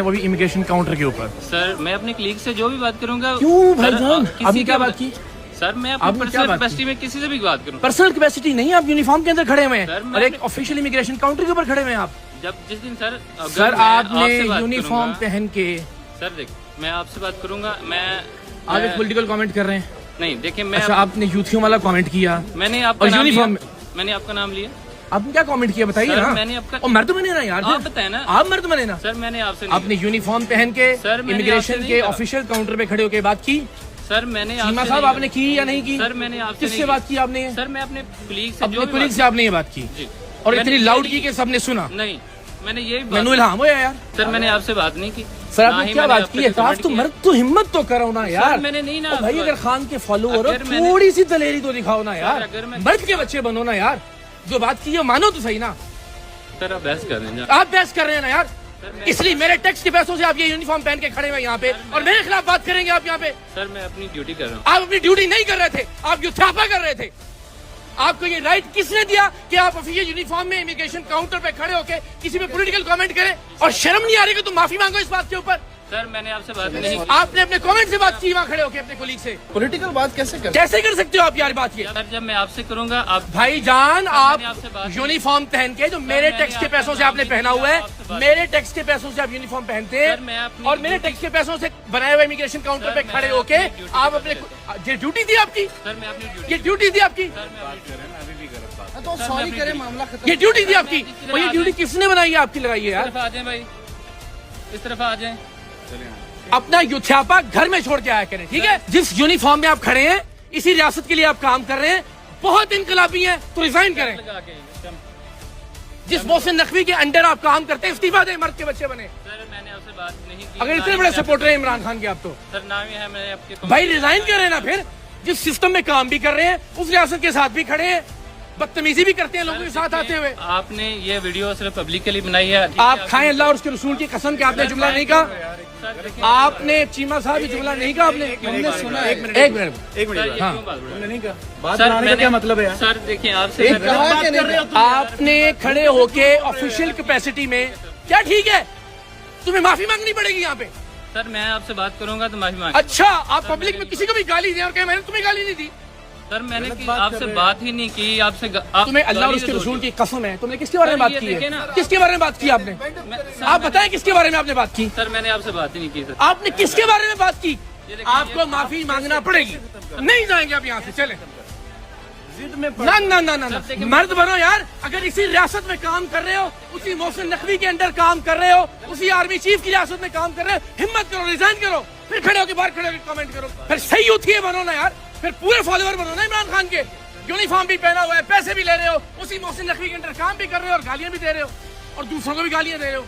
वो भी immigration counter के ऊपर। सर मैं अपने कलीग से जो भी बात करूंगा। क्यों भाईजान, आपने क्या बात की? सर मैं अपनी पर्सनल कैपेसिटी में किसी से भी बात करूं। पर्सनल कैपेसिटी नहीं, आप यूनिफॉर्म के अंदर खड़े हुए हैं और एक ऑफिशियल इमिग्रेशन काउंटर के ऊपर खड़े हुए हैं आप। जब जिस दिन सर आपने यूनिफॉर्म पहन के, सर देख मैं आपसे बात करूंगा, आप एक पॉलिटिकल कमेंट कर रहे हैं। नहीं देखिए मैं अच्छा, आपने यूथियों वाला कमेंट किया, मैंने आपका यूनिफॉर्म, मैंने आपका नाम लिया। आपने क्या कमेंट किया बताइए ना। मैंने आपका, और मर्द बने ना यार, आप बताए ना, आप मर्द बने ना। सर मैंने आपसे, आपने यूनिफॉर्म पहन के इमिग्रेशन के ऑफिशियल काउंटर पे खड़े होकर बात की। सर मैंने चीमा साहब आपने की या नहीं की? सर मैंने आपसे किससे बात की आपने? सर मैं अपने कुलीग से, अपने कुलीग से आपने ये बात की और इतनी लाउड की कि सबने सुना? नहीं, मैंने यही मैंने इल्हाम होया यार। सर मैंने आपसे बात नहीं की। सर आपने क्या बात की है? तो मर्द तो हिम्मत तो करो ना यार। मैंने नहीं ना भाई, अगर खान के फॉलोअर हो थोड़ी सी दलेरी तो दिखाओ ना यार, मर्द के बच्चे बनो ना यार। जो बात की है मानो तो सही ना। सर आप बहस कर रहे हैं, आप बहस कर रहे हैं ना यार, इसलिए मेरे टैक्स के पैसों से आप ये यूनिफॉर्म पहन के खड़े हुए यहाँ पे और मेरे खिलाफ बात करेंगे आप यहाँ पे। सर मैं अपनी ड्यूटी कर रहा हूँ। आप अपनी ड्यूटी नहीं कर रहे थे, आप युथापा कर रहे थे। आपको ये राइट किसने दिया कि आप ऑफिशियल यूनिफॉर्म में इमिग्रेशन काउंटर पे खड़े होके किसी पे पॉलिटिकल कमेंट करें? और शर्म नहीं आ रही कि तुम माफी मांगो इस बात के ऊपर? सर मैंने आपसे बात नहीं की। आपने अपने कमेंट से बात की वहाँ खड़े होके अपने कोलीग से। पॉलिटिकल बात कैसे कर सकते हो आप यार बात? ये सर जब मैं आपसे करूंगा आप भाईजान, आप यूनिफॉर्म पहन के, जो मेरे टैक्स के पैसों से आपने पहना हुआ है, मेरे टैक्स के पैसों से आप यूनिफॉर्म पहनते हैं और मेरे टैक्स के पैसों से बनाए हुए इमिग्रेशन काउंटर पे खड़े होके आप अपने, ये ड्यूटी थी आपकी? सर मैं अपनी ये ड्यूटी थी आपकी? तो सॉरी करें, मामला खत्म। ये ड्यूटी थी आपकी? और ये ड्यूटी किसने बनाई है आपकी? लगाई है यार। आ जाए भाई, इस तरफ आ जाए। अपना युथ्यापा घर में छोड़ के आया करें, ठीक है? जिस यूनिफॉर्म में आप खड़े हैं, इसी रियासत के लिए आप काम कर रहे हैं, बहुत इनकलाबी हैं तो रिजाइन करें। जिस मोहसिन नकवी के अंडर आप काम करते हैं, इस्तीफा दें, मर्द के बच्चे बने। सर मैंने आपसे बात नहीं की। अगर इतने बड़े सपोर्टर हैं इमरान खान के आप तो सर नाम ही है, मैंने आपके भाई रिजाइन करें ना। फिर जिस सिस्टम में काम भी कर रहे हैं, उस रियासत के साथ भी खड़े हैं, बदतमीजी भी करते हैं लोगों के साथ आते हुए। आपने ये वीडियो सिर्फ पब्लिकली बनाई है। आप खाएं अल्लाह और उसके रसूल की कसम के आपने जुमला नहीं कहा। आपने चीमा साहब ये जुमला नहीं कहा आपने? हमने सुना। एक मिनट हाँ, हमने नहीं कहा। बात बनाने का क्या मतलब है? सर देखिए आपसे आपने खड़े होके ऑफिशियल कैपेसिटी में, क्या ठीक है? तुम्हें माफी मांगनी पड़ेगी यहाँ पे। सर मैं आपसे बात करूंगा तो माफी मांग। अच्छा, आप पब्लिक में किसी को भी गाली दें और कहें मैंने तुम्हें गाली नहीं दी? सर मैंने आपसे बात ही नहीं की। आपसे तुम्हें अल्लाह और उसके रसूल की कसम है, तुमने किसके बारे में बात की है? किसके बारे में बात की आपने? आप बताएं किसके बारे में आपने बात की? सर मैंने आपसे बात ही नहीं की। सर आपने किसके बारे में बात की? आपको माफी मांगना पड़ेगी। नहीं जाएंगे आप यहाँ से, चले। ना ना ना ना, मर्द बनो यार। अगर इसी रियासत में काम कर रहे हो, उसी मोहसिन नकवी के अंडर काम कर रहे हो, उसी आर्मी चीफ की रियासत में काम कर रहे हो, हिम्मत करो, रिजाइन करो, फिर खड़े होकर बाहर खड़े होकर कमेंट करो। फिर सही यूथी बनो ना यार, फिर पूरे फॉलोअर बनो ना इमरान खान के। यूनिफॉर्म भी पहना हुआ है, पैसे भी ले रहे हो, उसी मोहसिन नकवी के अंडर काम भी कर रहे हो और गालियां भी दे रहे हो और दूसरों को भी गालियां दे रहे हो।